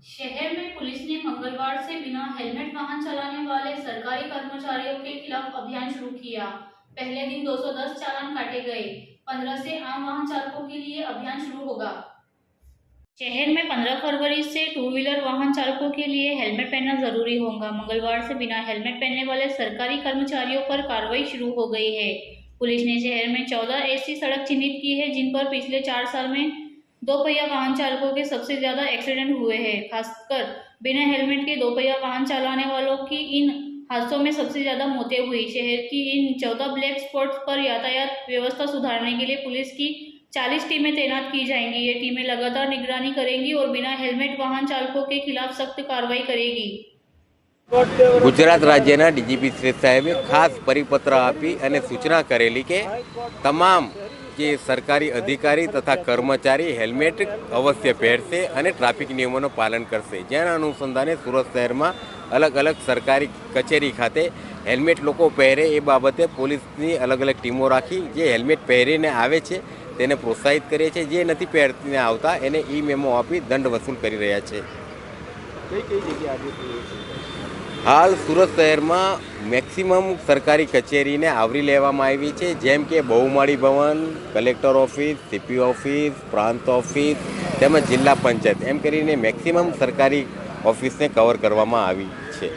शहर में पुलिस ने मंगलवार से बिना हेलमेट वाहन चलाने वाले सरकारी कर्मचारियों के खिलाफ अभियान शुरू किया। पहले दिन 210 चालान काटे गए। 15 से आम वाहन चालकों के लिए अभियान शुरू होगा। शहर में 15 फरवरी से टू व्हीलर वाहन चालकों के लिए हेलमेट पहनना जरूरी होगा। मंगलवार से बिना हेलमेट पहनने वाले सरकारी कर्मचारियों पर कार्रवाई शुरू हो गई है। पुलिस ने शहर में 14 ऐसी सड़क चिन्हित की है जिन पर पिछले 4 साल में दो पहिया वाहन चालकों के सबसे ज्यादा एक्सीडेंट हुए हैं। खासकर बिना हेलमेट के दो पहिया वाहन चलाने वालों की इन हादसों में सबसे ज्यादा मौतें हुई। शहर की इन 14 ब्लैक स्पॉट्स पर यातायात व्यवस्था सुधारने के लिए पुलिस की 40 टीमें तैनात की जाएंगी। ये टीमें लगातार निगरानी करेंगी और बिना हेलमेट वाहन चालकों के खिलाफ सख्त कार्रवाई करेगी। गुजरात राज्यના ડીજીપી શ્રી સાહેબે ખાસ પરિપત્ર આપી અને સૂચના કરેલી કે તમામ જે સરકારી અધિકારી તથા કર્મચારી હેલ્મેટ અવશ્ય પહેરશે અને ટ્રાફિક નિયમોનું પાલન કરશે। જેના અનુસંધાને સુરત શહેરમાં અલગ અલગ સરકારી કચેરી ખાતે હેલ્મેટ લોકો પહેરે એ બાબતે પોલીસની અલગ અલગ ટીમો રાખી જે હેલ્મેટ પહેરીને આવે છે તેને પ્રોત્સાહિત કરે છે, જે નથી પહેરીને આવતા એને ઈ મેમો આપી દંડ વસૂલ કરી રહ્યા છે। કઈ જગ્યાએ હાલ સુરત શહેરમાં મેક્સિમમ સરકારી કચેરીને આવરી લેવામાં આવી છે, જેમ કે બહુમાળી ભવન, કલેક્ટર ઓફિસ, સીપી ઓફિસ, પ્રાંત ઓફિસ તેમજ જિલ્લા પંચાયત એમ કરીને મેક્સિમમ સરકારી ઓફિસને કવર કરવામાં આવી છે।